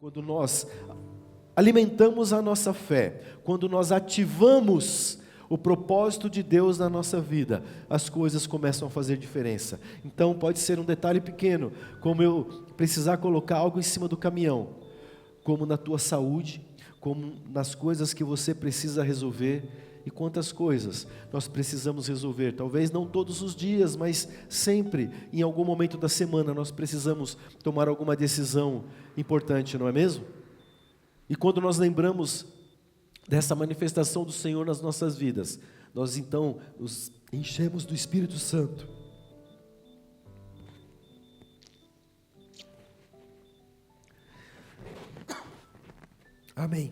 Quando nós alimentamos a nossa fé, quando nós ativamos o propósito de Deus na nossa vida, as coisas começam a fazer diferença. Então pode ser um detalhe pequeno, como eu precisar colocar algo em cima do caminhão, como na tua saúde, como nas coisas que você precisa resolver. E quantas coisas nós precisamos resolver, talvez não todos os dias, mas sempre, em algum momento da semana, nós precisamos tomar alguma decisão importante, não é mesmo? E quando nós lembramos dessa manifestação do Senhor nas nossas vidas, nós então nos enchemos do Espírito Santo. Amém.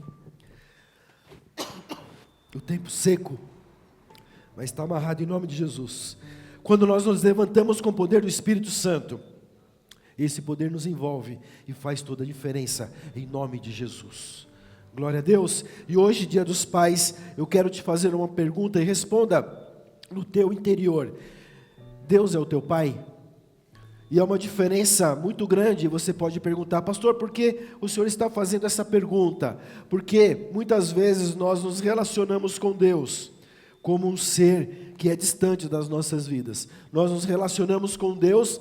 O tempo seco, mas está amarrado em nome de Jesus. Quando nós nos levantamos com o poder do Espírito Santo, esse poder nos envolve e faz toda a diferença em nome de Jesus. Glória a Deus. E hoje, Dia dos Pais, eu quero te fazer uma pergunta e responda no teu interior. Deus é o teu pai? E há uma diferença muito grande. Você pode perguntar: pastor, por que o senhor está fazendo essa pergunta? Porque muitas vezes nós nos relacionamos com Deus como um ser que é distante das nossas vidas. Nós nos relacionamos com Deus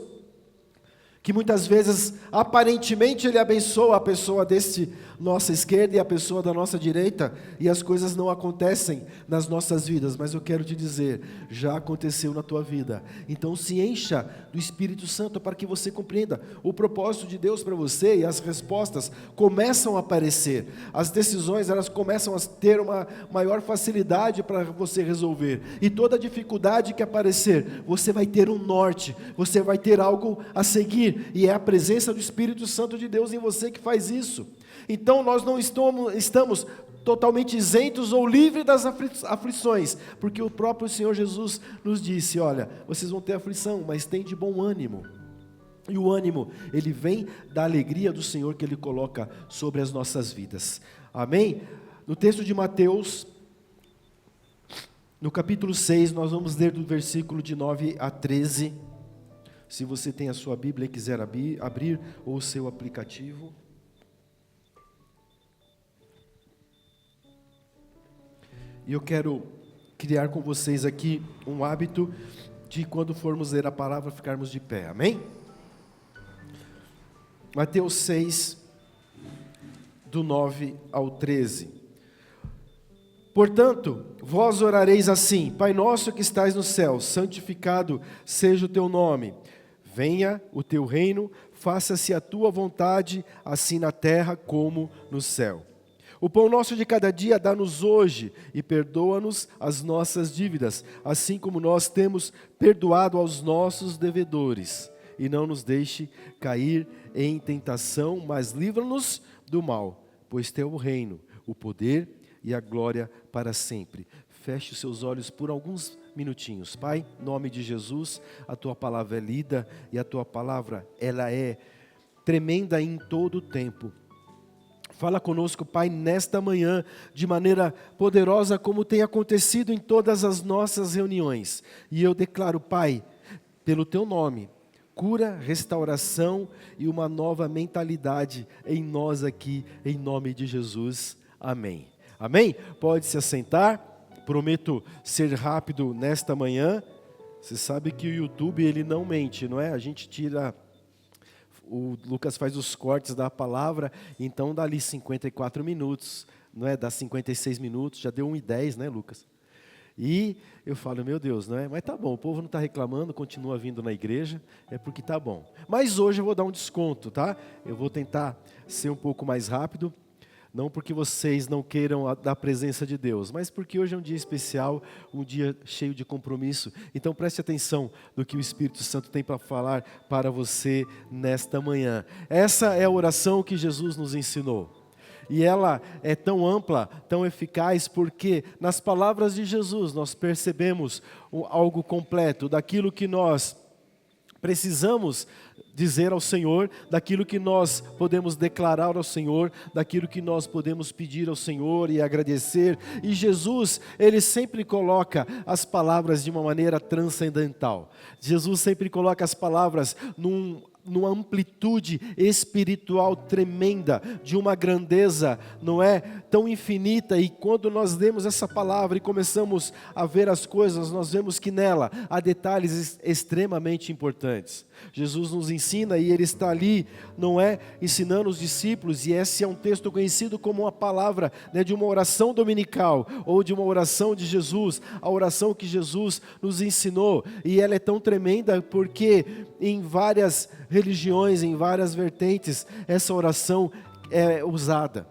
que muitas vezes, aparentemente, Ele abençoa a pessoa deste nossa esquerda e a pessoa da nossa direita, e as coisas não acontecem nas nossas vidas, mas eu quero te dizer, já aconteceu na tua vida. Então se encha do Espírito Santo para que você compreenda o propósito de Deus para você, e as respostas começam a aparecer, as decisões elas começam a ter uma maior facilidade para você resolver, e toda dificuldade que aparecer, você vai ter um norte, você vai ter algo a seguir, e é a presença do Espírito Santo de Deus em você que faz isso. Então nós não estamos totalmente isentos ou livres das aflições, porque o próprio Senhor Jesus nos disse: olha, vocês vão ter aflição, mas tem de bom ânimo. E o ânimo, ele vem da alegria do Senhor que Ele coloca sobre as nossas vidas. Amém? No texto de Mateus, no capítulo 6, nós vamos ler do versículo de 9 a 13. Se você tem a sua Bíblia e quiser abrir, ou o seu aplicativo. E eu quero criar com vocês aqui um hábito de, quando formos ler a palavra, ficarmos de pé. Amém? Mateus 6, do 9 ao 13. Portanto, vós orareis assim: Pai nosso que estais no céu, santificado seja o teu nome. Venha o teu reino, faça-se a tua vontade, assim na terra como no céu. O pão nosso de cada dia dá-nos hoje, e perdoa-nos as nossas dívidas, assim como nós temos perdoado aos nossos devedores. E não nos deixe cair em tentação, mas livra-nos do mal, pois teu é o reino, o poder e a glória para sempre. Feche os seus olhos por alguns minutinhos. Pai, em nome de Jesus, a tua palavra é lida, e a tua palavra, ela é tremenda em todo o tempo. Fala conosco, Pai, nesta manhã, de maneira poderosa, como tem acontecido em todas as nossas reuniões. E eu declaro, Pai, pelo teu nome, cura, restauração e uma nova mentalidade em nós aqui, em nome de Jesus. Amém. Amém? Pode se assentar. Prometo ser rápido nesta manhã. Você sabe que o YouTube, ele não mente, não é? A gente tira... O Lucas faz os cortes da palavra, então dá ali 54 minutos, não é? Dá 56 minutos, já deu 1:10, né, Lucas? E eu falo, meu Deus, não é? Mas tá bom, o povo não está reclamando, continua vindo na igreja, é porque tá bom. Mas hoje eu vou dar um desconto, tá? Eu vou tentar ser um pouco mais rápido, não porque vocês não queiram da presença de Deus, mas porque hoje é um dia especial, um dia cheio de compromisso. Então preste atenção no que o Espírito Santo tem para falar para você nesta manhã. Essa é a oração que Jesus nos ensinou. E ela é tão ampla, tão eficaz, porque nas palavras de Jesus nós percebemos algo completo daquilo que nós precisamos dizer ao Senhor, daquilo que nós podemos declarar ao Senhor, daquilo que nós podemos pedir ao Senhor e agradecer. E Jesus, Ele sempre coloca as palavras de uma maneira transcendental. Jesus sempre coloca as palavras num numa amplitude espiritual tremenda, de uma grandeza, não é, tão infinita. E quando nós lemos essa palavra e começamos a ver as coisas, nós vemos que nela há detalhes extremamente importantes. Jesus nos ensina e Ele está ali, não é, ensinando os discípulos, e esse é um texto conhecido como uma palavra, né, de uma oração dominical, ou de uma oração de Jesus, a oração que Jesus nos ensinou, e ela é tão tremenda porque em várias religiões, em várias vertentes, essa oração é usada.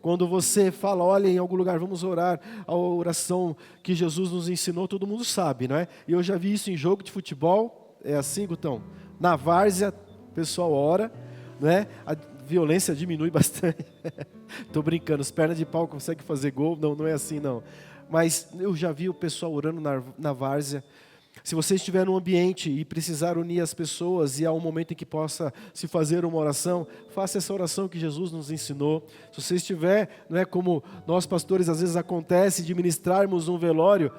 Quando você fala, olha, em algum lugar, vamos orar, a oração que Jesus nos ensinou, todo mundo sabe, não é? E eu já vi isso em jogo de futebol. É assim, Gutão? Na várzea, o pessoal ora, né? A violência diminui bastante. Estou brincando, as pernas de pau conseguem fazer gol, não é assim não. Mas eu já vi o pessoal orando na várzea. Se você estiver num ambiente e precisar unir as pessoas e há um momento em que possa se fazer uma oração, faça essa oração que Jesus nos ensinou. Se você estiver, não é como nós pastores às vezes acontece de ministrarmos um velório,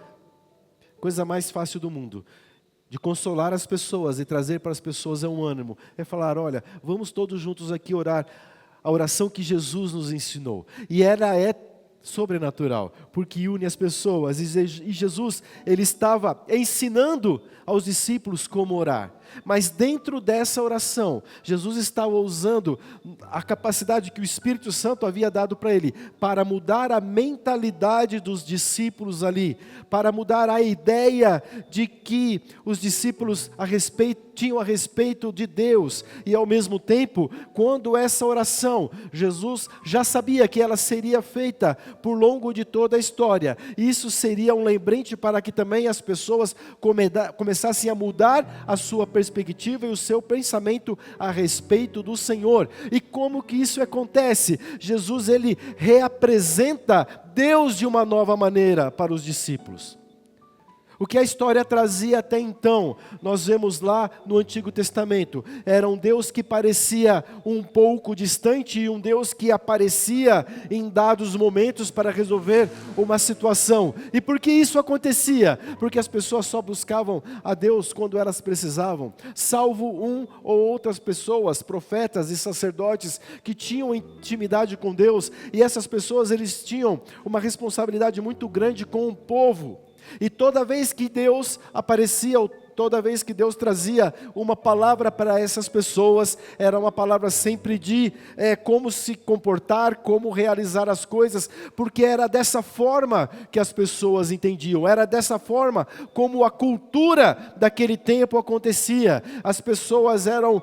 coisa mais fácil do mundo. De consolar as pessoas e trazer para as pessoas um ânimo. É falar, olha, vamos todos juntos aqui orar a oração que Jesus nos ensinou. E ela é sobrenatural, porque une as pessoas. E Jesus, Ele estava ensinando aos discípulos como orar. Mas dentro dessa oração, Jesus estava usando a capacidade que o Espírito Santo havia dado para Ele, para mudar a mentalidade dos discípulos ali, para mudar a ideia de que os discípulos tinham a respeito de Deus. E ao mesmo tempo, quando essa oração, Jesus já sabia que ela seria feita por longo de toda a história. Isso seria um lembrete para que também as pessoas começassem a mudar a sua perspectiva e o seu pensamento a respeito do Senhor. E como que isso acontece? Jesus, Ele reapresenta Deus de uma nova maneira para os discípulos. O que a história trazia até então, nós vemos lá no Antigo Testamento, era um Deus que parecia um pouco distante e um Deus que aparecia em dados momentos para resolver uma situação. E por que isso acontecia? Porque as pessoas só buscavam a Deus quando elas precisavam, salvo um ou outras pessoas, profetas e sacerdotes que tinham intimidade com Deus, e essas pessoas eles tinham uma responsabilidade muito grande com o povo. E toda vez que Deus aparecia, toda vez que Deus trazia uma palavra para essas pessoas, era uma palavra sempre de como se comportar, como realizar as coisas, porque era dessa forma que as pessoas entendiam, era dessa forma como a cultura daquele tempo acontecia. As pessoas eram,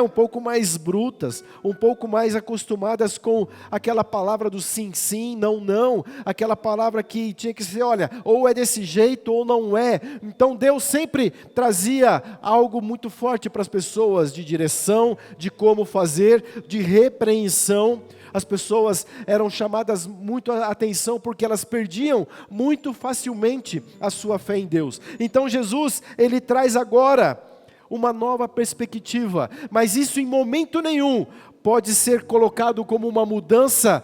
um pouco mais brutas, um pouco mais acostumadas com aquela palavra do sim, sim, não, não, aquela palavra que tinha que ser, olha, ou é desse jeito ou não é. Então Deus sempre trazia algo muito forte para as pessoas, de direção, de como fazer, de repreensão. As pessoas eram chamadas muito a atenção porque elas perdiam muito facilmente a sua fé em Deus. Então Jesus, Ele traz agora uma nova perspectiva, mas isso em momento nenhum pode ser colocado como uma mudança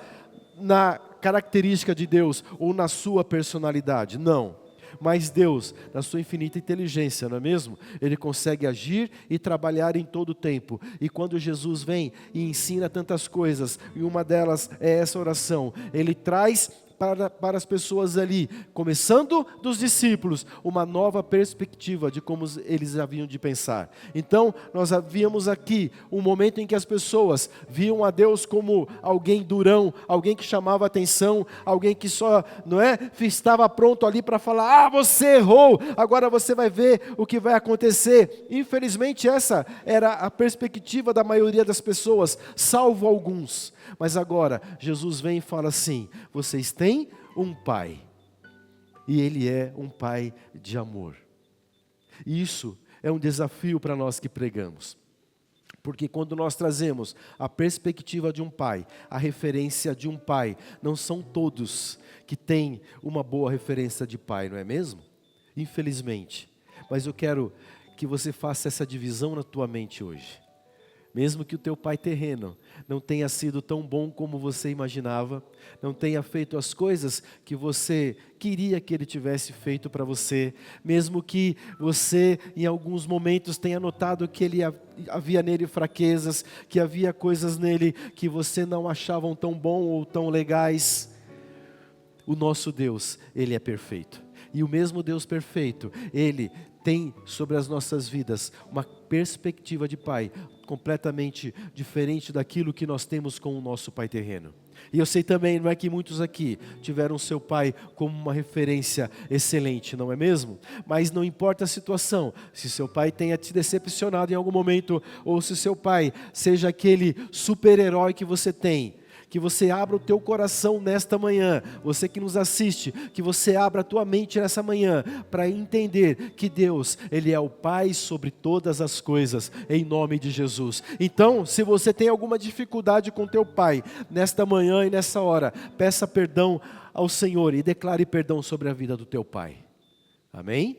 na característica de Deus ou na sua personalidade, não. Mas Deus, na sua infinita inteligência, não é mesmo? Ele consegue agir e trabalhar em todo o tempo. E quando Jesus vem e ensina tantas coisas, e uma delas é essa oração, Ele traz para as pessoas ali, começando dos discípulos, uma nova perspectiva de como eles haviam de pensar. Então, nós havíamos aqui um momento em que as pessoas viam a Deus como alguém durão, alguém que chamava atenção, alguém que só, estava pronto ali para falar, você errou, agora você vai ver o que vai acontecer. Infelizmente, essa era a perspectiva da maioria das pessoas, salvo alguns. Mas agora, Jesus vem e fala assim, vocês têm um pai, e Ele é um pai de amor. E isso é um desafio para nós que pregamos. Porque quando nós trazemos a perspectiva de um pai, a referência de um pai, não são todos que têm uma boa referência de pai, não é mesmo? Infelizmente. Mas eu quero que você faça essa divisão na tua mente hoje. Mesmo que o teu pai terreno não tenha sido tão bom como você imaginava, não tenha feito as coisas que você queria que ele tivesse feito para você, mesmo que você em alguns momentos tenha notado que havia nele fraquezas, que havia coisas nele que você não achavam tão bom ou tão legais, o nosso Deus, Ele é perfeito. E o mesmo Deus perfeito, Ele tem sobre as nossas vidas uma perspectiva de Pai completamente diferente daquilo que nós temos com o nosso pai terreno. E eu sei também, não é que muitos aqui tiveram seu pai como uma referência excelente, não é mesmo? Mas não importa a situação, se seu pai tenha te decepcionado em algum momento, ou se seu pai seja aquele super-herói que você tem, que você abra o teu coração nesta manhã, você que nos assiste, que você abra a tua mente nessa manhã, para entender que Deus, Ele é o Pai sobre todas as coisas, em nome de Jesus. Então, se você tem alguma dificuldade com teu pai, nesta manhã e nessa hora, peça perdão ao Senhor e declare perdão sobre a vida do teu pai. Amém?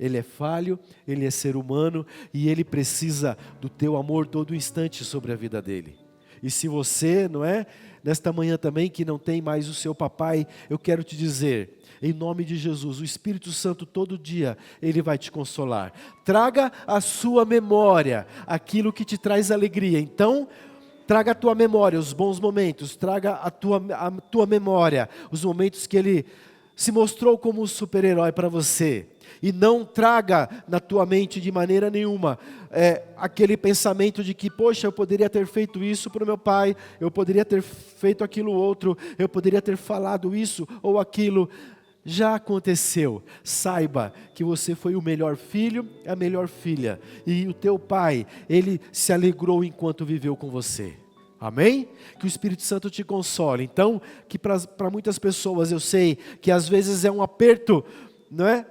Ele é falho, ele é ser humano e ele precisa do teu amor todo instante sobre a vida dele. E se você, nesta manhã também, que não tem mais o seu papai, eu quero te dizer, em nome de Jesus, o Espírito Santo todo dia, Ele vai te consolar. Traga à sua memória aquilo que te traz alegria. Então, traga à tua memória os bons momentos, traga à tua memória os momentos que Ele se mostrou como um super-herói para você. E não traga na tua mente de maneira nenhuma aquele pensamento de que, poxa, eu poderia ter feito isso para o meu pai, eu poderia ter feito aquilo outro, eu poderia ter falado isso ou aquilo. Já aconteceu. Saiba que você foi o melhor filho, a melhor filha. E o teu pai, ele se alegrou enquanto viveu com você. Amém? Que o Espírito Santo te console. Então, que para muitas pessoas eu sei que às vezes é um aperto,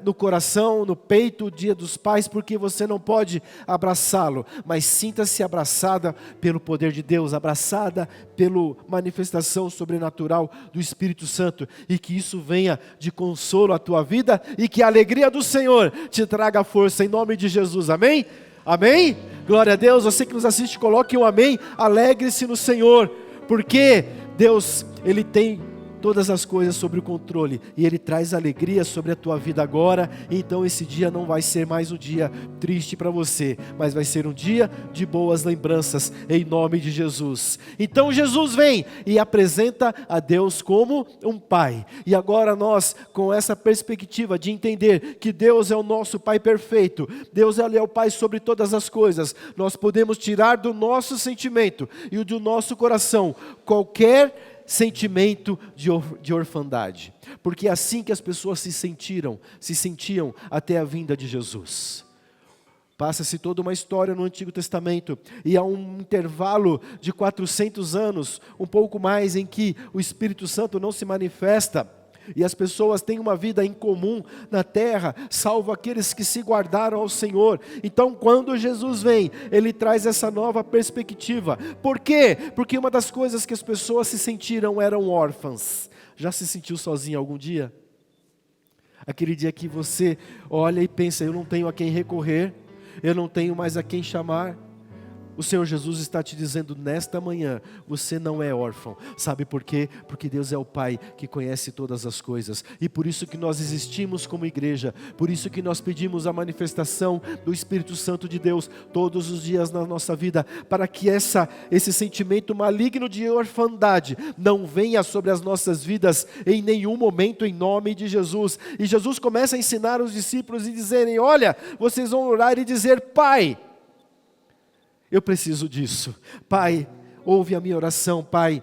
no coração, no peito, o dia dos pais, porque você não pode abraçá-lo, mas sinta-se abraçada pelo poder de Deus, abraçada pela manifestação sobrenatural do Espírito Santo, e que isso venha de consolo à tua vida, e que a alegria do Senhor te traga força, em nome de Jesus, amém? Amém? Glória a Deus. Você que nos assiste, coloque um amém, alegre-se no Senhor, porque Deus, Ele tem todas as coisas sob o controle, e Ele traz alegria sobre a tua vida agora. Então esse dia não vai ser mais um dia triste para você, mas vai ser um dia de boas lembranças, em nome de Jesus. Então Jesus vem e apresenta a Deus como um Pai, e agora nós, com essa perspectiva de entender que Deus é o nosso Pai perfeito, Deus é o Pai sobre todas as coisas, nós podemos tirar do nosso sentimento e do nosso coração qualquer sentimento de orfandade, porque é assim que as pessoas se sentiam até a vinda de Jesus. Passa-se toda uma história no Antigo Testamento, e há um intervalo de 400 anos, um pouco mais, em que o Espírito Santo não se manifesta, e as pessoas têm uma vida incomum na terra, salvo aqueles que se guardaram ao Senhor. Então quando Jesus vem, Ele traz essa nova perspectiva. Por quê? Porque uma das coisas que as pessoas se sentiram eram órfãs. Já se sentiu sozinho algum dia? Aquele dia que você olha e pensa, eu não tenho a quem recorrer, eu não tenho mais a quem chamar. O Senhor Jesus está te dizendo nesta manhã, você não é órfão. Sabe por quê? Porque Deus é o Pai que conhece todas as coisas. E por isso que nós existimos como igreja. Por isso que nós pedimos a manifestação do Espírito Santo de Deus todos os dias na nossa vida. Para que esse sentimento maligno de orfandade não venha sobre as nossas vidas em nenhum momento, em nome de Jesus. E Jesus começa a ensinar os discípulos e dizerem, olha, vocês vão orar e dizer, Pai, eu preciso disso. Pai, ouve a minha oração. Pai,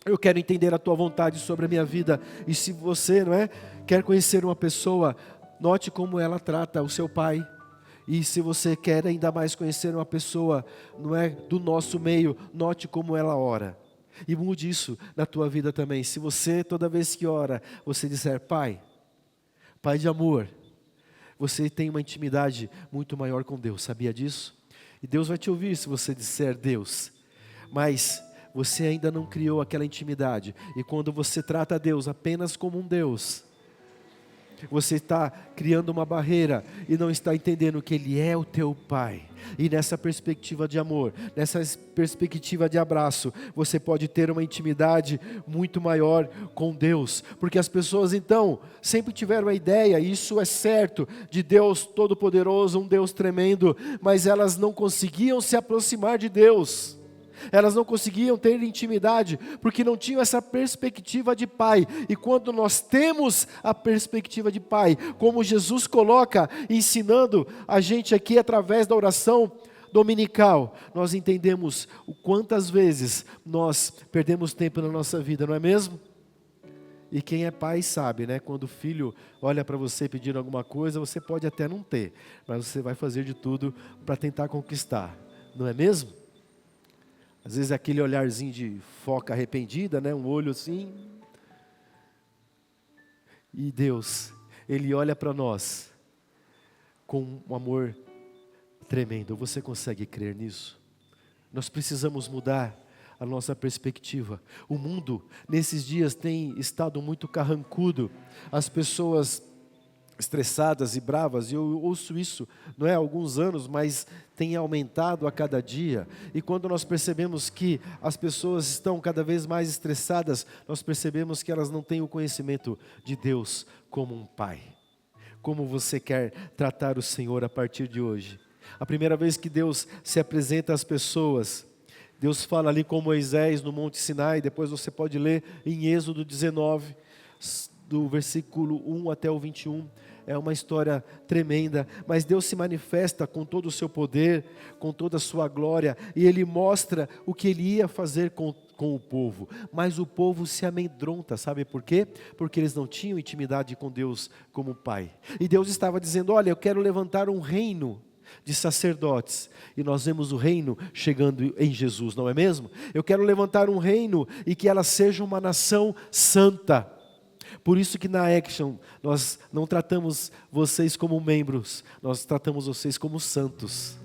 eu quero entender a tua vontade sobre a minha vida. E se você, quer conhecer uma pessoa, note como ela trata o seu pai. E se você quer ainda mais conhecer uma pessoa, do nosso meio, note como ela ora. E mude isso na tua vida também. Se você, toda vez que ora, você disser, Pai de amor, você tem uma intimidade muito maior com Deus. Sabia disso? E Deus vai te ouvir se você disser Deus, mas você ainda não criou aquela intimidade, e quando você trata Deus apenas como um Deus, você está criando uma barreira e não está entendendo que Ele é o teu Pai. E nessa perspectiva de amor, nessa perspectiva de abraço, você pode ter uma intimidade muito maior com Deus. Porque as pessoas então sempre tiveram a ideia, isso é certo, de Deus Todo-Poderoso, um Deus tremendo, mas elas não conseguiam se aproximar de Deus. Elas não conseguiam ter intimidade, porque não tinham essa perspectiva de Pai. E quando nós temos a perspectiva de Pai, como Jesus coloca, ensinando a gente aqui através da oração dominical, nós entendemos o quantas vezes nós perdemos tempo na nossa vida, não é mesmo? E quem é pai sabe, né? Quando o filho olha para você pedindo alguma coisa, você pode até não ter, mas você vai fazer de tudo para tentar conquistar, não é mesmo? Às vezes é aquele olharzinho de foca arrependida, né? Um olho assim. E Deus, Ele olha para nós com um amor tremendo. Você consegue crer nisso? Nós precisamos mudar a nossa perspectiva. O mundo, nesses dias, tem estado muito carrancudo. As pessoas estressadas e bravas, e eu ouço isso, não é há alguns anos, mas tem aumentado a cada dia. E quando nós percebemos que as pessoas estão cada vez mais estressadas, nós percebemos que elas não têm o conhecimento de Deus como um Pai. Como você quer tratar o Senhor a partir de hoje? A primeira vez que Deus se apresenta às pessoas, Deus fala ali com Moisés no Monte Sinai, depois você pode ler em Êxodo 19, do versículo 1 até o 21, é uma história tremenda, mas Deus se manifesta com todo o seu poder, com toda a sua glória, e Ele mostra o que Ele ia fazer com o povo, mas o povo se amedronta, sabe por quê? Porque eles não tinham intimidade com Deus como Pai, e Deus estava dizendo, olha, eu quero levantar um reino de sacerdotes, e nós vemos o reino chegando em Jesus, não é mesmo? Eu quero levantar um reino e que ela seja uma nação santa. Por isso que na Action nós não tratamos vocês como membros, nós tratamos vocês como santos.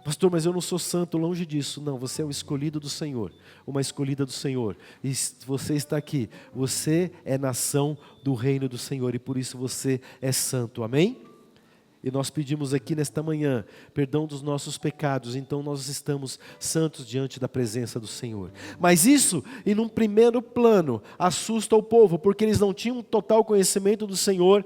Pastor, mas eu não sou santo, longe disso. Não, você é o escolhido do Senhor, uma escolhida do Senhor. E você está aqui, você é nação do reino do Senhor e por isso você é santo, amém? E nós pedimos aqui nesta manhã perdão dos nossos pecados, então nós estamos santos diante da presença do Senhor. Mas isso, e num primeiro plano, assusta o povo, porque eles não tinham total conhecimento do Senhor.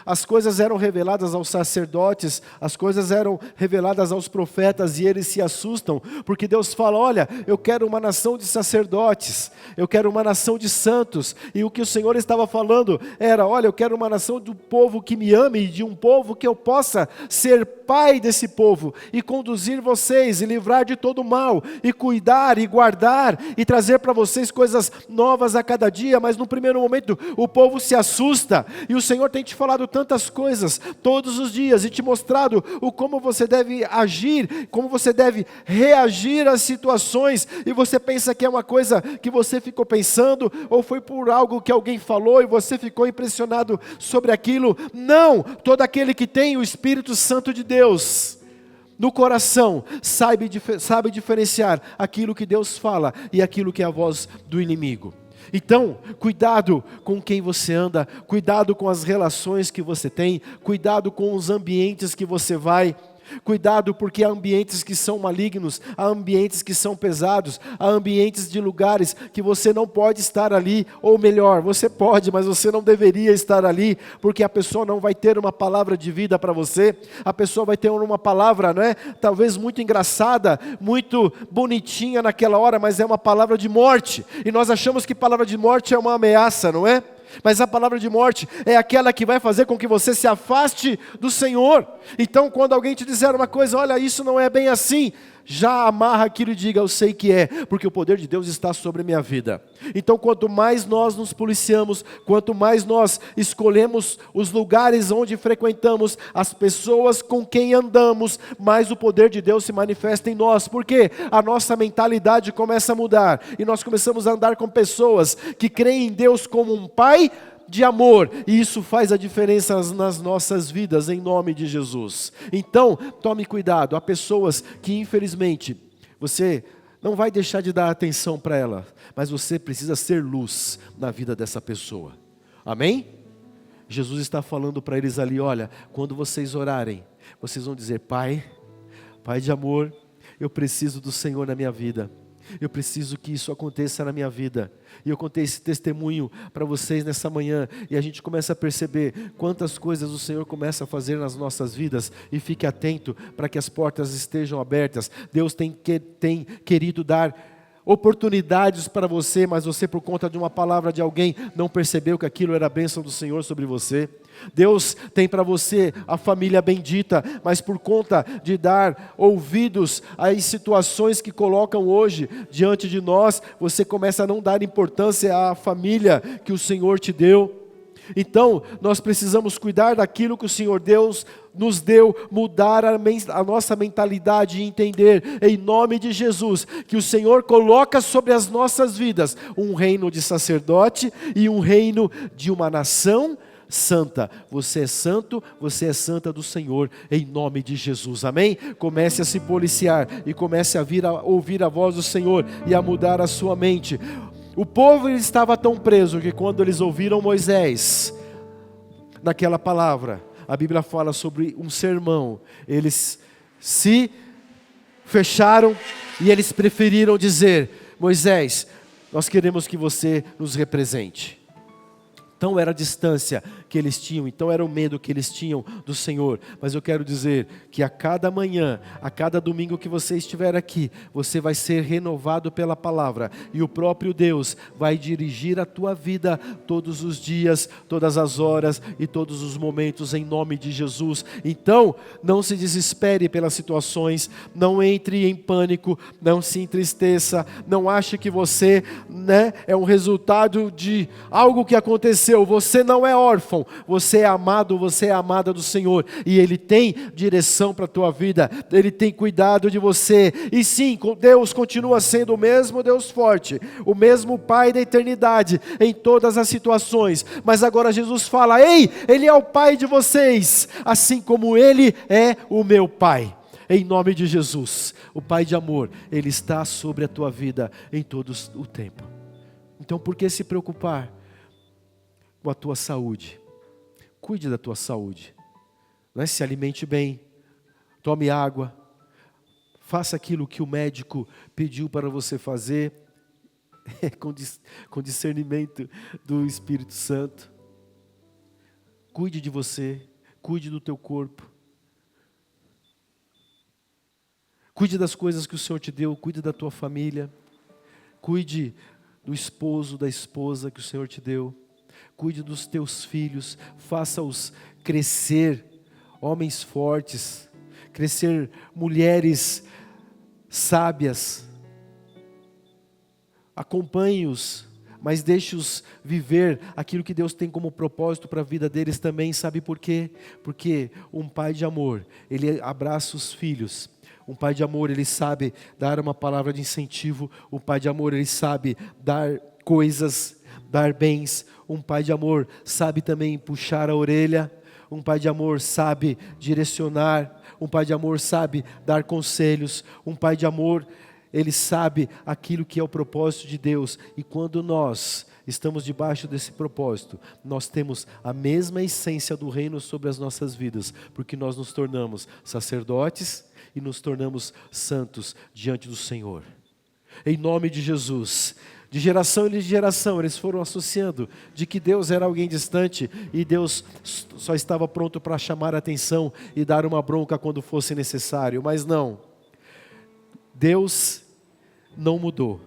As coisas eram reveladas aos sacerdotes, as coisas eram reveladas aos profetas, e eles se assustam, porque Deus fala, olha, eu quero uma nação de sacerdotes, eu quero uma nação de santos, e o que o Senhor estava falando era, olha, eu quero uma nação de um povo que me ame, e de um povo que eu possa ser pai desse povo, e conduzir vocês, e livrar de todo mal, e cuidar, e guardar, e trazer para vocês coisas novas a cada dia. Mas no primeiro momento, o povo se assusta, e o Senhor tem te falado tantas coisas todos os dias e te mostrado o como você deve agir, como você deve reagir às situações, e você pensa que é uma coisa que você ficou pensando, ou foi por algo que alguém falou e você ficou impressionado sobre aquilo. Não, todo aquele que tem o Espírito Santo de Deus no coração, sabe diferenciar aquilo que Deus fala e aquilo que é a voz do inimigo. Então, cuidado com quem você anda, cuidado com as relações que você tem, cuidado com os ambientes que você vai. Cuidado, porque há ambientes que são malignos, há ambientes que são pesados, há ambientes de lugares que você não pode estar ali, ou melhor, você pode, mas você não deveria estar ali, porque a pessoa não vai ter uma palavra de vida para você, a pessoa vai ter uma palavra, não é? Talvez muito engraçada, muito bonitinha naquela hora, mas é uma palavra de morte, e nós achamos que palavra de morte é uma ameaça, não é? Mas a palavra de morte é aquela que vai fazer com que você se afaste do Senhor. Então quando alguém te disser uma coisa, olha, isso não é bem assim, já amarra aquilo e diga, eu sei que é, porque o poder de Deus está sobre a minha vida. Então quanto mais nós nos policiamos, quanto mais nós escolhemos os lugares onde frequentamos, as pessoas com quem andamos, mais o poder de Deus se manifesta em nós, porque a nossa mentalidade começa a mudar, e nós começamos a andar com pessoas que creem em Deus como um Pai de amor, e isso faz a diferença nas nossas vidas, em nome de Jesus. Então, tome cuidado, há pessoas que infelizmente, você não vai deixar de dar atenção para ela, mas você precisa ser luz na vida dessa pessoa, amém? Jesus está falando para eles ali, olha, quando vocês orarem, vocês vão dizer, Pai, Pai de amor, eu preciso do Senhor na minha vida. Eu preciso que isso aconteça na minha vida. E eu contei esse testemunho para vocês nessa manhã. E a gente começa a perceber quantas coisas o Senhor começa a fazer nas nossas vidas. E fique atento para que as portas estejam abertas. Deus tem querido dar oportunidades para você, mas você, por conta de uma palavra de alguém, não percebeu que aquilo era a bênção do Senhor sobre você. Deus tem para você a família bendita, mas por conta de dar ouvidos às situações que colocam hoje diante de nós, você começa a não dar importância à família que o Senhor te deu. Então, nós precisamos cuidar daquilo que o Senhor Deus nos deu, mudar a nossa mentalidade e entender, em nome de Jesus, que o Senhor coloca sobre as nossas vidas um reino de sacerdote e um reino de uma nação santa. Você é santo, você é santa do Senhor, em nome de Jesus, amém? Comece a se policiar e comece a ouvir a voz do Senhor e a mudar a sua mente. O povo estava tão preso que quando eles ouviram Moisés, naquela palavra, a Bíblia fala sobre um sermão, eles se fecharam e eles preferiram dizer, Moisés, nós queremos que você nos represente. Então era a distância que eles tinham, então era o medo que eles tinham do Senhor. Mas eu quero dizer que a cada manhã, a cada domingo que você estiver aqui, você vai ser renovado pela palavra. E o próprio Deus vai dirigir a tua vida todos os dias, todas as horas e todos os momentos, em nome de Jesus. Então, não se desespere pelas situações, não entre em pânico, não se entristeça, não ache que você é um resultado de algo que aconteceu. Você não é órfão, você é amado, você é amada do Senhor, e Ele tem direção para a tua vida, Ele tem cuidado de você, e sim, Deus continua sendo o mesmo Deus forte, o mesmo Pai da eternidade, em todas as situações, mas agora Jesus fala, ei, Ele é o Pai de vocês, assim como Ele é o meu Pai, em nome de Jesus, o Pai de amor, Ele está sobre a tua vida em todo o tempo. Então por que se preocupar com a tua saúde? Cuide da tua saúde, se alimente bem, tome água, faça aquilo que o médico pediu para você fazer, com discernimento do Espírito Santo. Cuide de você, cuide do teu corpo, cuide das coisas que o Senhor te deu, cuide da tua família, cuide do esposo, da esposa que o Senhor te deu. Cuide dos teus filhos, faça-os crescer, homens fortes, crescer mulheres sábias. Acompanhe-os, mas deixe-os viver aquilo que Deus tem como propósito para a vida deles também. Sabe por quê? Porque um pai de amor, ele abraça os filhos. Um pai de amor, ele sabe dar uma palavra de incentivo. Um pai de amor, ele sabe dar coisas, dar bens. Um pai de amor sabe também puxar a orelha. Um pai de amor sabe direcionar. Um pai de amor sabe dar conselhos. Um pai de amor, ele sabe aquilo que é o propósito de Deus. E quando nós estamos debaixo desse propósito, nós temos a mesma essência do reino sobre as nossas vidas, porque nós nos tornamos sacerdotes e nos tornamos santos diante do Senhor. Em nome de Jesus. De geração em geração, eles foram associando de que Deus era alguém distante e Deus só estava pronto para chamar a atenção e dar uma bronca quando fosse necessário. Mas não, Deus não mudou.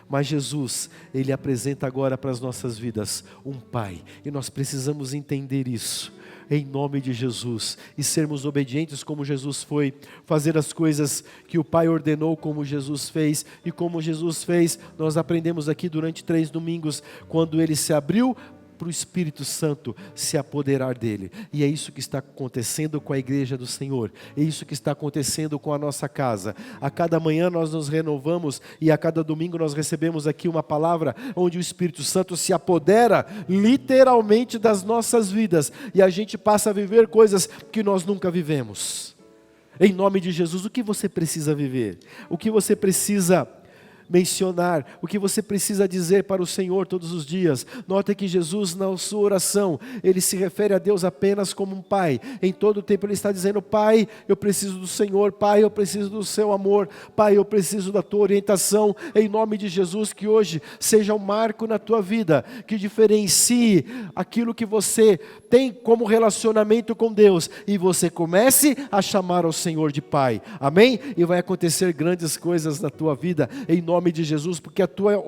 Mas Jesus, Ele apresenta agora para as nossas vidas um Pai. E nós precisamos entender isso, em nome de Jesus. E sermos obedientes como Jesus foi. Fazer as coisas que o Pai ordenou como Jesus fez. E como Jesus fez, nós aprendemos aqui durante 3 domingos, quando Ele se abriu para o Espírito Santo se apoderar dele. E é isso que está acontecendo com a igreja do Senhor. É isso que está acontecendo com a nossa casa. A cada manhã nós nos renovamos e a cada domingo nós recebemos aqui uma palavra onde o Espírito Santo se apodera literalmente das nossas vidas. E a gente passa a viver coisas que nós nunca vivemos. Em nome de Jesus, o que você precisa viver? O que você precisa mencionar, o que você precisa dizer para o Senhor todos os dias. Nota que Jesus, na sua oração, ele se refere a Deus apenas como um pai. Em todo o tempo ele está dizendo: Pai, eu preciso do Senhor. Pai, eu preciso do seu amor. Pai, eu preciso da tua orientação. Em nome de Jesus, que hoje seja um marco na tua vida, que diferencie aquilo que você tem como relacionamento com Deus, e você comece a chamar ao Senhor de Pai, amém? E vai acontecer grandes coisas na tua vida, em nome de Jesus, porque a tua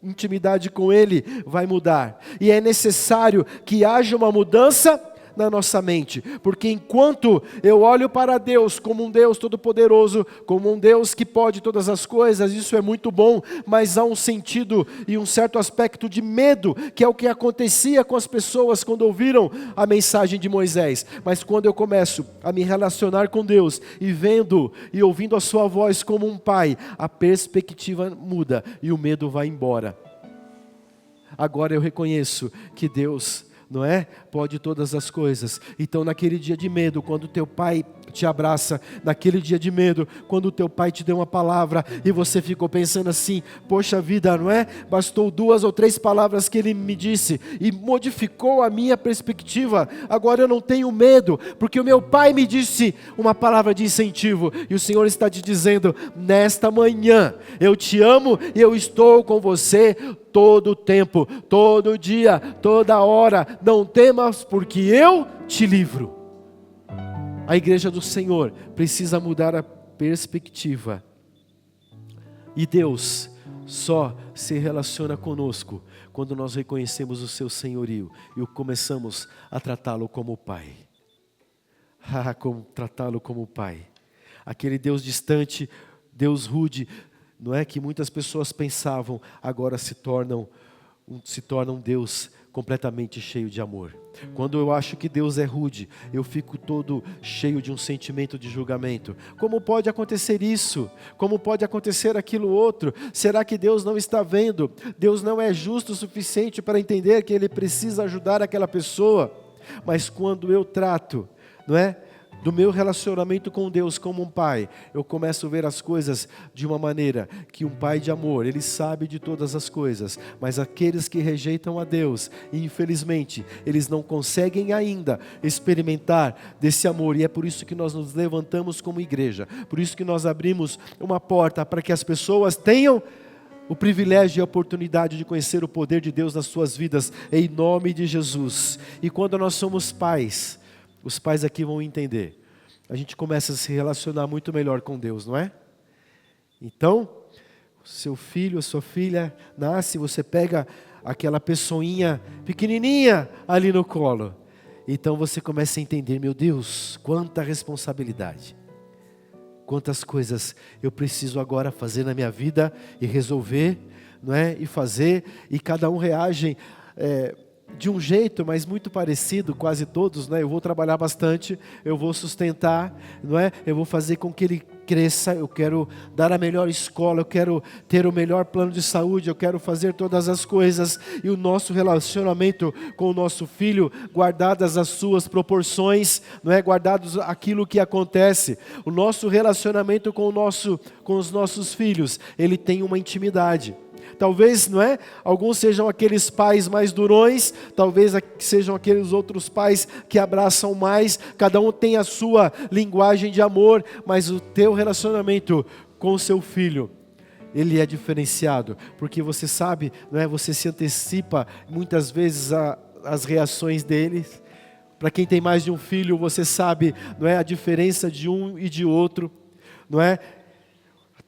intimidade com Ele vai mudar, e é necessário que haja uma mudança na nossa mente, porque enquanto eu olho para Deus como um Deus todo-poderoso, como um Deus que pode todas as coisas, isso é muito bom, mas há um sentido e um certo aspecto de medo, que é o que acontecia com as pessoas quando ouviram a mensagem de Moisés. Mas quando eu começo a me relacionar com Deus, e vendo e ouvindo a sua voz como um pai, a perspectiva muda e o medo vai embora. Agora eu reconheço que Deus, não é? Pode todas as coisas. Então naquele dia de medo, quando teu pai te abraça, naquele dia de medo, quando o teu pai te deu uma palavra, e você ficou pensando assim: poxa vida, não é? Bastou 2 ou 3 palavras que ele me disse, e modificou a minha perspectiva. Agora eu não tenho medo, porque o meu pai me disse uma palavra de incentivo, e o Senhor está te dizendo: nesta manhã, eu te amo e eu estou com você todo o tempo, todo dia, toda hora. Não temas, porque eu te livro. A igreja do Senhor precisa mudar a perspectiva. E Deus só se relaciona conosco quando nós reconhecemos o seu senhorio e começamos a tratá-lo como Pai. Como tratá-lo como Pai. Aquele Deus distante, Deus rude, não é, que muitas pessoas pensavam, agora se torna um Deus completamente cheio de amor. Quando eu acho que Deus é rude, eu fico todo cheio de um sentimento de julgamento. Como pode acontecer isso? Como pode acontecer aquilo outro? Será que Deus não está vendo? Deus não é justo o suficiente para entender que Ele precisa ajudar aquela pessoa? Mas quando eu trato, não é, do meu relacionamento com Deus como um pai, eu começo a ver as coisas de uma maneira que um pai de amor, ele sabe de todas as coisas, mas aqueles que rejeitam a Deus, infelizmente, eles não conseguem ainda experimentar desse amor, e é por isso que nós nos levantamos como igreja, por isso que nós abrimos uma porta para que as pessoas tenham o privilégio e a oportunidade de conhecer o poder de Deus nas suas vidas, em nome de Jesus. E quando nós somos pais, os pais aqui vão entender, a gente começa a se relacionar muito melhor com Deus, não é? Então, seu filho, a sua filha nasce, você pega aquela pessoinha pequenininha ali no colo, então você começa a entender: meu Deus, quanta responsabilidade, quantas coisas eu preciso agora fazer na minha vida e resolver, não é? E fazer, e cada um reage de um jeito, mas muito parecido, quase todos, né? Eu vou trabalhar bastante, eu vou sustentar, não é? Eu vou fazer com que ele cresça, eu quero dar a melhor escola, eu quero ter o melhor plano de saúde, eu quero fazer todas as coisas, e o nosso relacionamento com o nosso filho, guardadas as suas proporções, não é? Guardados aquilo que acontece, o nosso relacionamento com os nossos filhos, ele tem uma intimidade. Talvez, não é? Alguns sejam aqueles pais mais durões, talvez sejam aqueles outros pais que abraçam mais, cada um tem a sua linguagem de amor, mas o teu relacionamento com o seu filho, ele é diferenciado, porque você sabe, não é? Você se antecipa muitas vezes às reações deles. Para quem tem mais de um filho, você sabe, não é, a diferença de um e de outro, não é?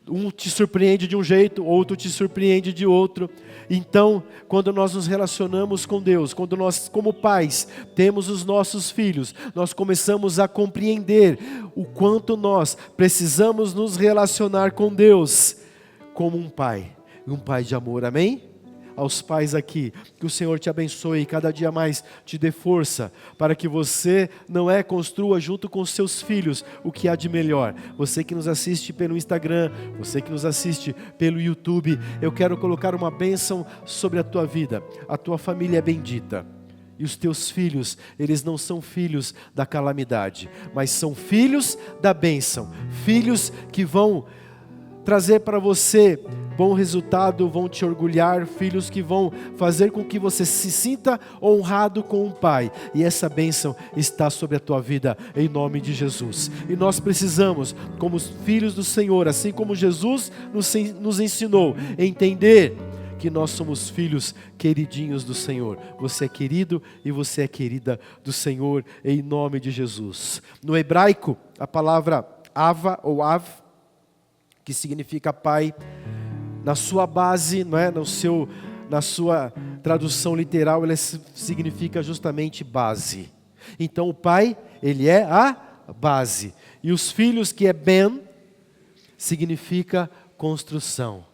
Um te surpreende de um jeito, outro te surpreende de outro. Então, quando nós nos relacionamos com Deus, quando nós, como pais, temos os nossos filhos, nós começamos a compreender o quanto nós precisamos nos relacionar com Deus como um pai de amor, amém? Aos pais aqui, que o Senhor te abençoe e cada dia mais te dê força, para que você, não é, construa junto com seus filhos o que há de melhor. Você que nos assiste pelo Instagram, você que nos assiste pelo YouTube, eu quero colocar uma bênção sobre a tua vida. A tua família é bendita. E os teus filhos, eles não são filhos da calamidade, mas são filhos da bênção. Filhos que vão trazer para você bom resultado, vão te orgulhar, filhos que vão fazer com que você se sinta honrado com o Pai. E essa bênção está sobre a tua vida, em nome de Jesus. E nós precisamos, como filhos do Senhor, assim como Jesus nos ensinou, entender que nós somos filhos queridinhos do Senhor. Você é querido e você é querida do Senhor, em nome de Jesus. No hebraico, a palavra Ava ou Av, que significa pai, na sua base, não é? Na sua tradução literal, ela significa justamente base. Então o pai, ele é a base. E os filhos, que é Ben, significa construção.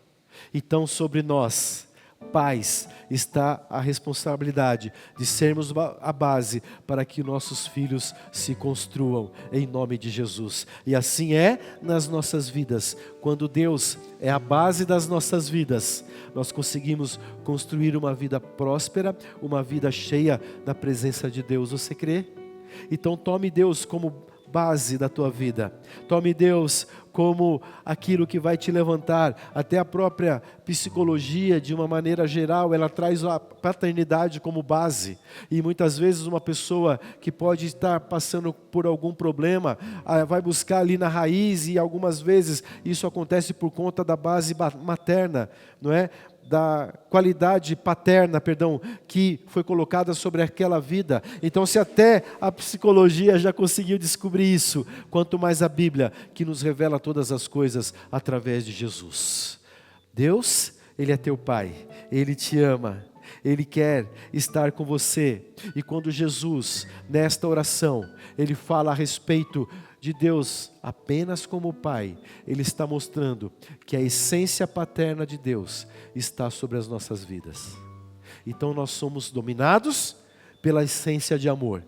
Então sobre nós, pais, está a responsabilidade de sermos a base para que nossos filhos se construam em nome de Jesus. E assim é nas nossas vidas. Quando Deus é a base das nossas vidas, nós conseguimos construir uma vida próspera, uma vida cheia da presença de Deus. Você crê? Então tome Deus como base da tua vida. Tome Deus como aquilo que vai te levantar. Até a própria psicologia, de uma maneira geral, ela traz a paternidade como base. E muitas vezes uma pessoa que pode estar passando por algum problema, vai buscar ali na raiz, e algumas vezes isso acontece por conta da base materna, não é? Da qualidade paterna, que foi colocada sobre aquela vida. Então, se até a psicologia já conseguiu descobrir isso, quanto mais a Bíblia, que nos revela todas as coisas através de Jesus. Deus, Ele é teu Pai, Ele te ama, Ele quer estar com você. E quando Jesus, nesta oração, Ele fala a respeito de Deus apenas como Pai, Ele está mostrando que a essência paterna de Deus está sobre as nossas vidas. Então nós somos dominados pela essência de amor.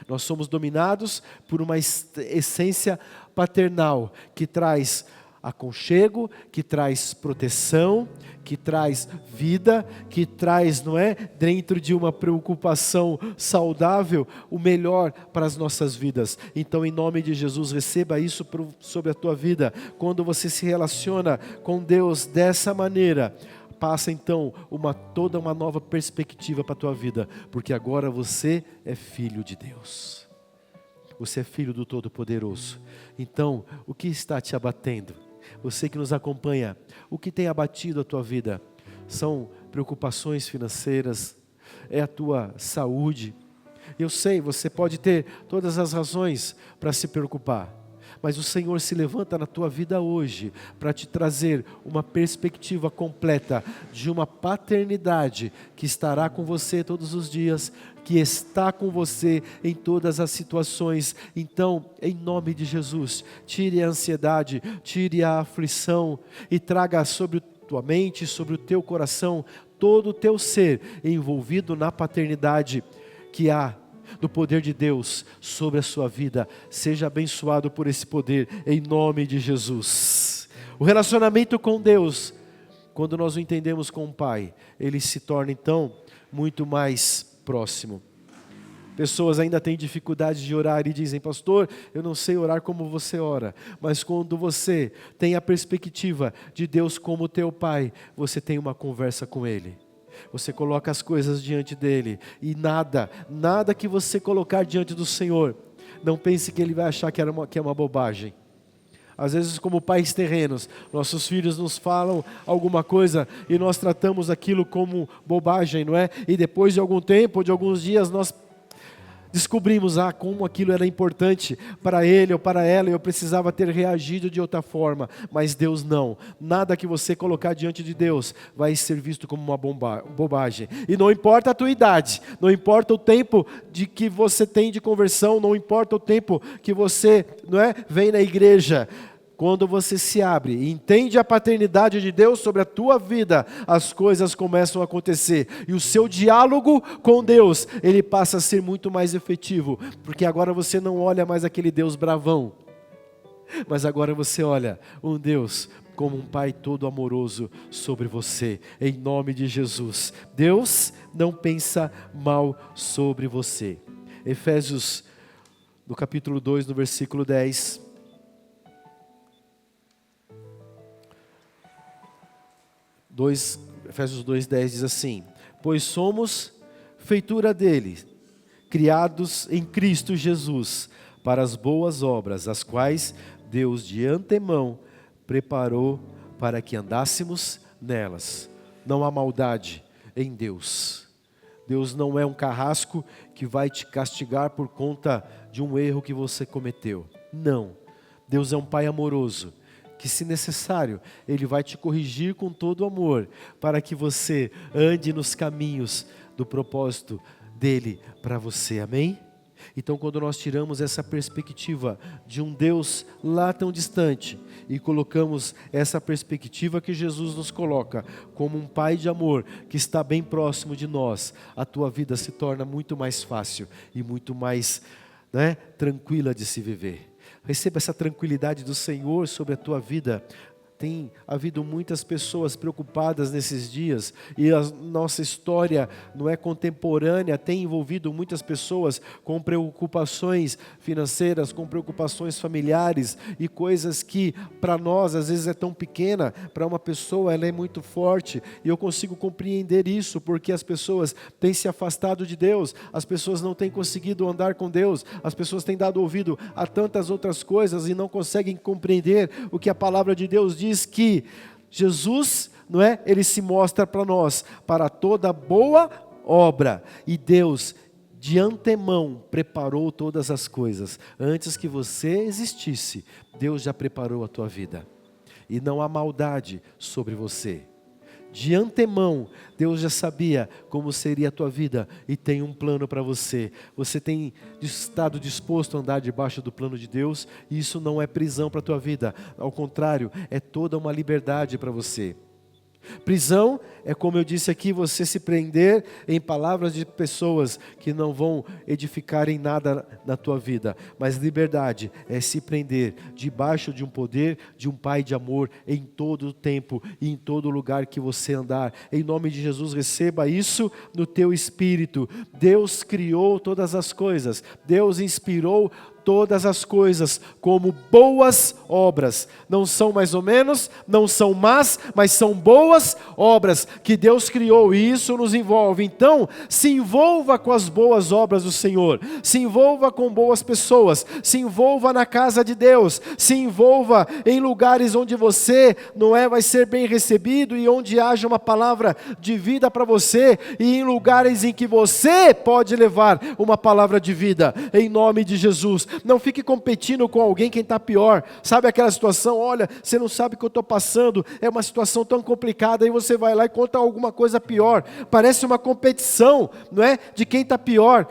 Nós somos dominados por uma essência paternal que traz aconchego, que traz proteção, que traz vida, que traz, não é, dentro de uma preocupação saudável, o melhor para as nossas vidas. Então, em nome de Jesus, receba isso sobre a tua vida. Quando você se relaciona com Deus dessa maneira, passa então toda uma nova perspectiva para a tua vida, porque agora você é filho de Deus. Você é filho do Todo-Poderoso. Então, o que está te abatendo? Você que nos acompanha, o que tem abatido a tua vida? São preocupações financeiras? É a tua saúde? Eu sei, você pode ter todas as razões para se preocupar, mas o Senhor se levanta na tua vida hoje para te trazer uma perspectiva completa de uma paternidade que estará com você todos os dias, que está com você em todas as situações. Então, em nome de Jesus, tire a ansiedade, tire a aflição e traga sobre tua mente, sobre o teu coração, todo o teu ser envolvido na paternidade que há do poder de Deus sobre a sua vida. Seja abençoado por esse poder, em nome de Jesus. O relacionamento com Deus, quando nós o entendemos com o Pai, ele se torna então muito mais próximo. Pessoas ainda têm dificuldade de orar e dizem: pastor, eu não sei orar como você ora. Mas quando você tem a perspectiva de Deus como teu Pai, você tem uma conversa com Ele. Você coloca as coisas diante dele, e nada que você colocar diante do Senhor, não pense que Ele vai achar que é uma bobagem. Às vezes, como pais terrenos, nossos filhos nos falam alguma coisa e nós tratamos aquilo como bobagem, não é? E depois de algum tempo, de alguns dias, nós descobrimos como aquilo era importante para ele ou para ela, e eu precisava ter reagido de outra forma. Mas Deus não. Nada que você colocar diante de Deus vai ser visto como uma bobagem. E não importa a tua idade, não importa o tempo de que você tem de conversão, não importa o tempo que você, não é, vem na igreja. Quando você se abre e entende a paternidade de Deus sobre a tua vida, as coisas começam a acontecer. E o seu diálogo com Deus, ele passa a ser muito mais efetivo. Porque agora você não olha mais aquele Deus bravão, mas agora você olha um Deus como um Pai todo amoroso sobre você. Em nome de Jesus. Deus não pensa mal sobre você. Efésios, no capítulo 2, no versículo 10... Efésios 2:10 diz assim: pois somos feitura dele, criados em Cristo Jesus, para as boas obras, as quais Deus de antemão preparou para que andássemos nelas. Não há maldade em Deus. Deus não é um carrasco que vai te castigar por conta de um erro que você cometeu. Não. Deus é um Pai amoroso, que se necessário, Ele vai te corrigir com todo amor, para que você ande nos caminhos do propósito dEle para você, amém? Então, quando nós tiramos essa perspectiva de um Deus lá tão distante e colocamos essa perspectiva que Jesus nos coloca como um Pai de amor que está bem próximo de nós, a tua vida se torna muito mais fácil e muito mais, tranquila de se viver. Receba essa tranquilidade do Senhor sobre a tua vida. Tem havido muitas pessoas preocupadas nesses dias e a nossa história não é contemporânea, tem envolvido muitas pessoas com preocupações financeiras, com preocupações familiares e coisas que para nós às vezes é tão pequena, para uma pessoa ela é muito forte, e eu consigo compreender isso porque as pessoas têm se afastado de Deus, as pessoas não têm conseguido andar com Deus, as pessoas têm dado ouvido a tantas outras coisas e não conseguem compreender o que a palavra de Deus diz que Jesus, Ele se mostra para nós, para toda boa obra, e Deus de antemão preparou todas as coisas, antes que você existisse, Deus já preparou a tua vida, e não há maldade sobre você. De antemão, Deus já sabia como seria a tua vida e tem um plano para você. Você tem estado disposto a andar debaixo do plano de Deus? E isso não é prisão para a tua vida. Ao contrário, é toda uma liberdade para você. Prisão é, como eu disse aqui, você se prender em palavras de pessoas que não vão edificar em nada na tua vida. Mas liberdade é se prender debaixo de um poder de um Pai de amor em todo o tempo e em todo lugar que você andar. Em nome de Jesus, receba isso no teu espírito. Deus criou todas as coisas. Deus inspirou todas as coisas como boas obras. Não são mais ou menos, não são más, mas são boas obras que Deus criou, e isso nos envolve. Então, se envolva com as boas obras do Senhor, se envolva com boas pessoas, se envolva na casa de Deus, se envolva em lugares onde você vai ser bem recebido e onde haja uma palavra de vida para você, e em lugares em que você pode levar uma palavra de vida, em nome de Jesus. Não fique competindo com alguém quem está pior. Sabe aquela situação, olha, você não sabe o que eu estou passando, é uma situação tão complicada, e você vai lá e conta alguma coisa pior. Parece uma competição, de quem está pior.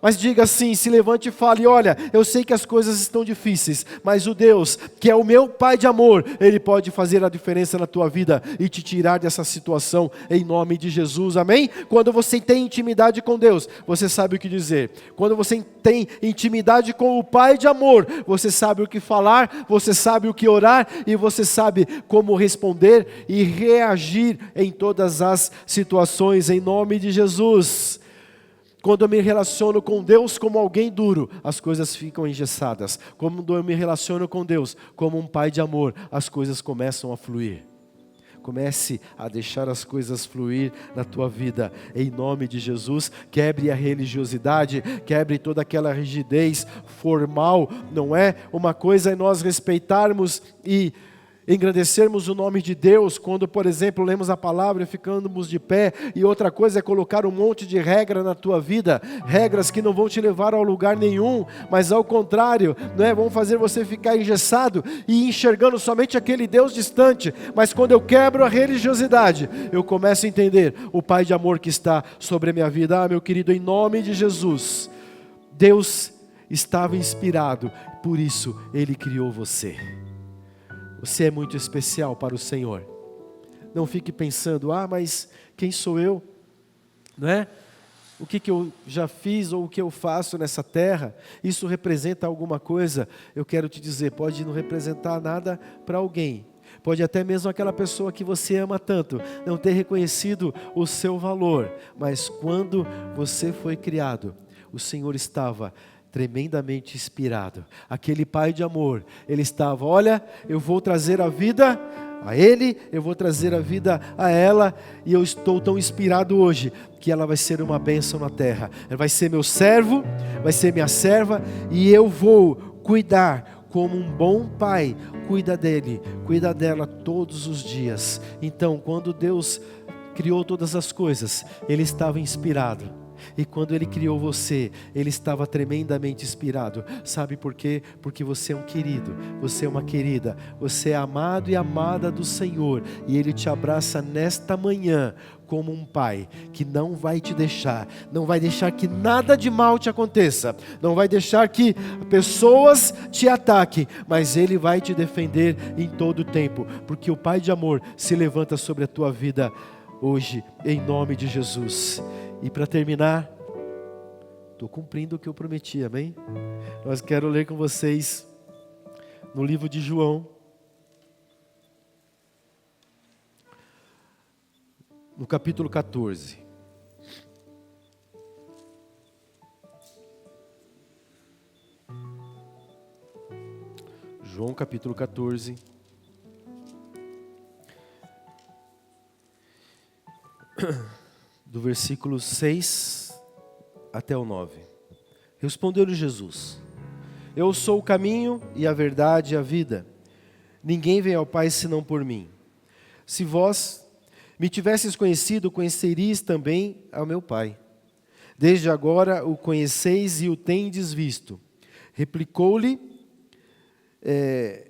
Mas diga assim, se levante e fale, olha, eu sei que as coisas estão difíceis, mas o Deus, que é o meu Pai de amor, Ele pode fazer a diferença na tua vida e te tirar dessa situação, em nome de Jesus, amém? Quando você tem intimidade com Deus, você sabe o que dizer. Quando você tem intimidade com o Pai de amor, você sabe o que falar, você sabe o que orar, e você sabe como responder e reagir em todas as situações, em nome de Jesus. Quando eu me relaciono com Deus como alguém duro, as coisas ficam engessadas. Quando eu me relaciono com Deus como um Pai de amor, as coisas começam a fluir. Comece a deixar as coisas fluir na tua vida, em nome de Jesus. Quebre a religiosidade, quebre toda aquela rigidez formal. Não é uma coisa é nós respeitarmos e engrandecermos o nome de Deus quando, por exemplo, lemos a palavra e ficamos de pé, e outra coisa é colocar um monte de regra na tua vida, regras que não vão te levar a lugar nenhum, mas ao contrário, vão fazer você ficar engessado e enxergando somente aquele Deus distante. Mas quando eu quebro a religiosidade, eu começo a entender o Pai de amor que está sobre a minha vida. Meu querido, em nome de Jesus, Deus estava inspirado, por isso Ele criou você. Você é muito especial para o Senhor. Não fique pensando, mas quem sou eu? O que eu já fiz ou o que eu faço nessa terra? Isso representa alguma coisa? Eu quero te dizer, pode não representar nada para alguém. Pode até mesmo aquela pessoa que você ama tanto não ter reconhecido o seu valor. Mas quando você foi criado, o Senhor estava tremendamente inspirado. Aquele Pai de amor, Ele estava, olha, eu vou trazer a vida a ele, eu vou trazer a vida a ela, e eu estou tão inspirado hoje, que ela vai ser uma bênção na terra. Ela vai ser meu servo, vai ser minha serva, e eu vou cuidar como um bom pai cuida dele, cuida dela todos os dias. Então, quando Deus criou todas as coisas, Ele estava inspirado. E quando Ele criou você, Ele estava tremendamente inspirado. Sabe por quê? Porque você é um querido, você é uma querida, você é amado e amada do Senhor. E Ele te abraça nesta manhã como um pai que não vai te deixar, não vai deixar que nada de mal te aconteça, não vai deixar que pessoas te ataquem, mas Ele vai te defender em todo o tempo, porque o Pai de amor se levanta sobre a tua vida hoje, em nome de Jesus. E para terminar, estou cumprindo o que eu prometi, amém? Nós quero ler com vocês no livro de João, no capítulo 14. João capítulo 14. Do versículo 6 até o 9. Respondeu-lhe Jesus: Eu sou o caminho e a verdade e a vida. Ninguém vem ao Pai senão por mim. Se vós me tivesseis conhecido, conheceríeis também ao meu Pai. Desde agora o conheceis e o tendes visto. Replicou-lhe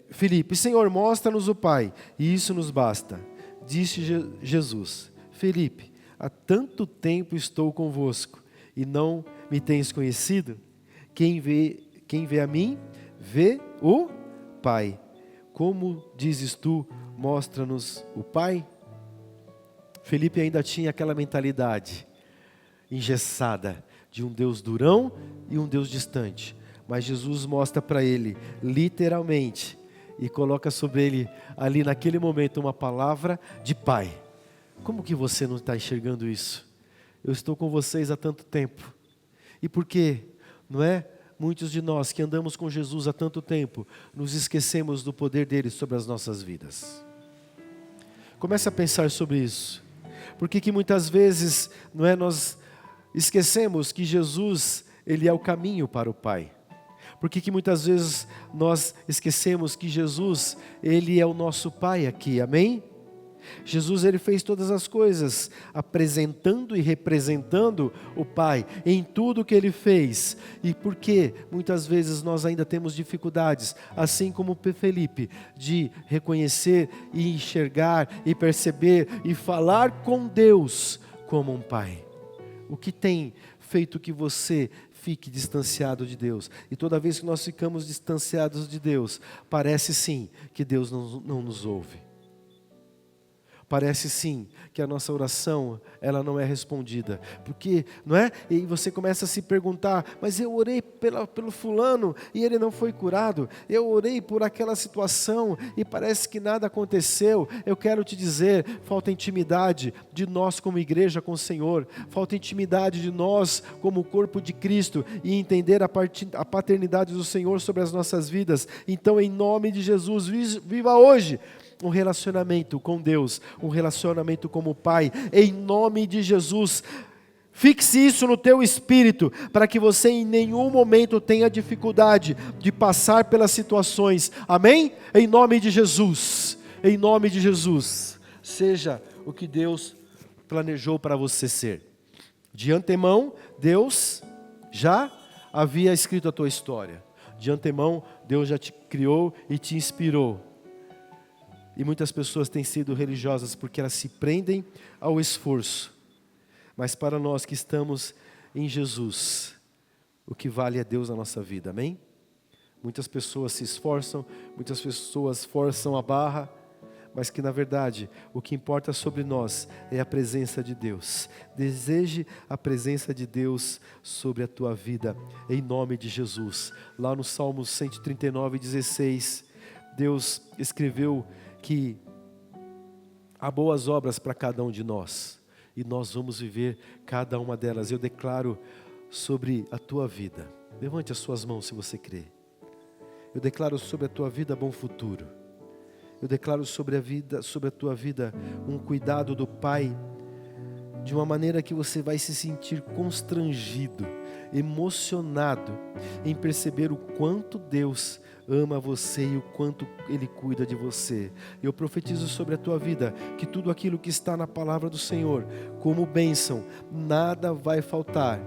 Filipe: Senhor, mostra-nos o Pai, e isso nos basta. Disse Jesus: Filipe, há tanto tempo estou convosco, e não me tens conhecido? Quem vê a mim, vê o Pai. Como dizes tu, mostra-nos o Pai? Filipe ainda tinha aquela mentalidade engessada de um Deus durão e um Deus distante. Mas Jesus mostra para ele, literalmente, e coloca sobre ele, ali naquele momento, uma palavra de Pai. Como que você não está enxergando isso? Eu estou com vocês há tanto tempo. E por quê? Não é? Muitos de nós que andamos com Jesus há tanto tempo, nos esquecemos do poder dele sobre as nossas vidas. Comece a pensar sobre isso. Por que muitas vezes, não é, nós esquecemos que Jesus, ele é o caminho para o Pai? Por que muitas vezes nós esquecemos que Jesus, ele é o nosso Pai aqui, amém? Jesus, ele fez todas as coisas, apresentando e representando o Pai em tudo que ele fez. E por que muitas vezes nós ainda temos dificuldades, assim como Felipe, de reconhecer e enxergar e perceber e falar com Deus como um Pai? O que tem feito que você fique distanciado de Deus? E toda vez que nós ficamos distanciados de Deus, parece sim que Deus não nos ouve. Parece sim que a nossa oração, ela não é respondida. Porque, não é? E você começa a se perguntar, mas eu orei pelo fulano e ele não foi curado. Eu orei por aquela situação e parece que nada aconteceu. Eu quero te dizer, falta intimidade de nós como igreja com o Senhor. Falta intimidade de nós como corpo de Cristo e entender a paternidade do Senhor sobre as nossas vidas. Então, em nome de Jesus, viva hoje um relacionamento com Deus, um relacionamento como Pai, em nome de Jesus. Fixe isso no teu espírito, para que você em nenhum momento tenha dificuldade de passar pelas situações, amém? Em nome de Jesus, em nome de Jesus, seja o que Deus planejou para você ser. De antemão, Deus já havia escrito a tua história, de antemão, Deus já te criou e te inspirou. E muitas pessoas têm sido religiosas porque elas se prendem ao esforço. Mas para nós que estamos em Jesus, o que vale é Deus na nossa vida, amém? Muitas pessoas se esforçam, muitas pessoas forçam a barra, mas que na verdade o que importa sobre nós é a presença de Deus. Deseje a presença de Deus sobre a tua vida, em nome de Jesus. Lá no Salmo 139:16, Deus escreveu que há boas obras para cada um de nós, e nós vamos viver cada uma delas. Eu declaro sobre a tua vida, levante as suas mãos se você crê. Eu declaro sobre a tua vida bom futuro. Eu declaro sobre a tua vida, um cuidado do Pai, de uma maneira que você vai se sentir constrangido, emocionado, em perceber o quanto Deus ama você e o quanto Ele cuida de você. Eu profetizo sobre a tua vida, que tudo aquilo que está na palavra do Senhor, como bênção, nada vai faltar.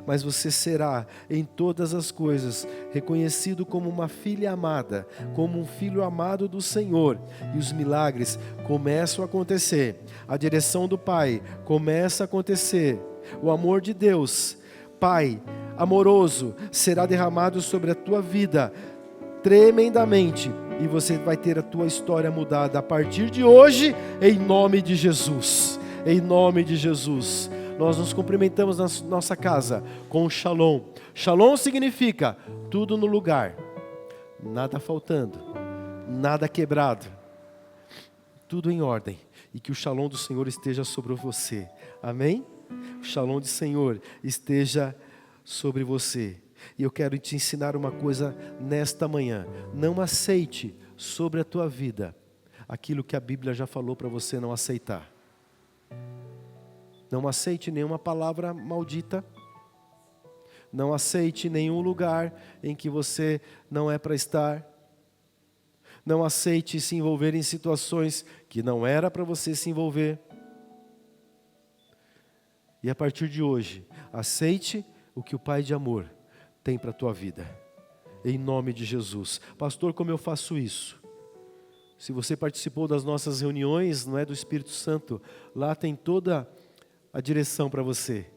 Mas você será, em todas as coisas, reconhecido como uma filha amada, como um filho amado do Senhor. E os milagres começam a acontecer. A direção do Pai começa a acontecer. O amor de Deus, Pai amoroso, será derramado sobre a tua vida tremendamente. E você vai ter a tua história mudada a partir de hoje, em nome de Jesus. Em nome de Jesus. Nós nos cumprimentamos na nossa casa com shalom. Shalom significa tudo no lugar, nada faltando, nada quebrado, tudo em ordem. E que o shalom do Senhor esteja sobre você. Amém? O shalom do Senhor esteja sobre você. E eu quero te ensinar uma coisa nesta manhã. Não aceite sobre a tua vida aquilo que a Bíblia já falou para você não aceitar. Não aceite nenhuma palavra maldita. Não aceite nenhum lugar em que você não é para estar. Não aceite se envolver em situações que não era para você se envolver. E a partir de hoje, aceite o que o Pai de amor tem para a tua vida. Em nome de Jesus. Pastor, como eu faço isso? Se você participou das nossas reuniões, não é, do Espírito Santo, lá tem toda a direção para você.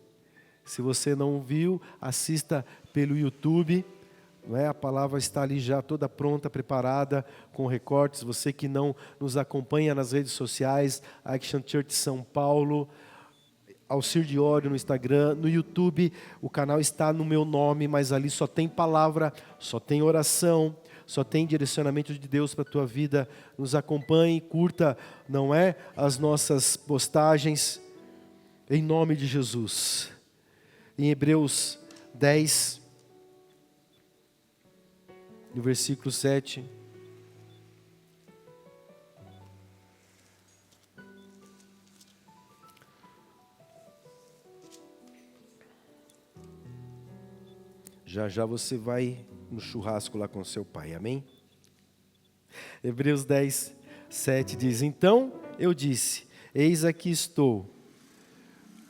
Se você não viu, assista pelo YouTube, não é? A palavra está ali já toda pronta, preparada, com recortes. Você que não nos acompanha nas redes sociais, Action Church São Paulo, Alcir Diório no Instagram, no YouTube, o canal está no meu nome, mas ali só tem palavra, só tem oração, só tem direcionamento de Deus para a tua vida. Nos acompanhe, curta, não é, as nossas postagens, em nome de Jesus. Em Hebreus 10, no versículo 7. Já já você vai no churrasco lá com seu pai, amém? Hebreus 10, 7 diz: Então eu disse, eis aqui estou.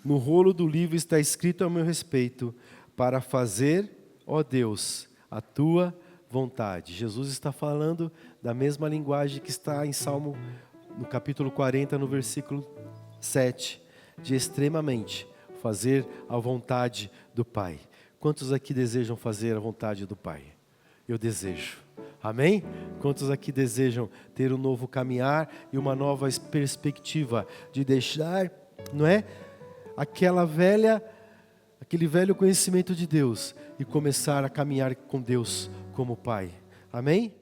No rolo do livro está escrito a meu respeito, para fazer, ó Deus, a tua vontade. Jesus está falando da mesma linguagem que está em Salmo, no capítulo 40, no versículo 7, de extremamente fazer a vontade do Pai. Quantos aqui desejam fazer a vontade do Pai? Eu desejo. Amém? Quantos aqui desejam ter um novo caminhar e uma nova perspectiva de deixar, não é? Aquele velho conhecimento de Deus e começar a caminhar com Deus como Pai. Amém?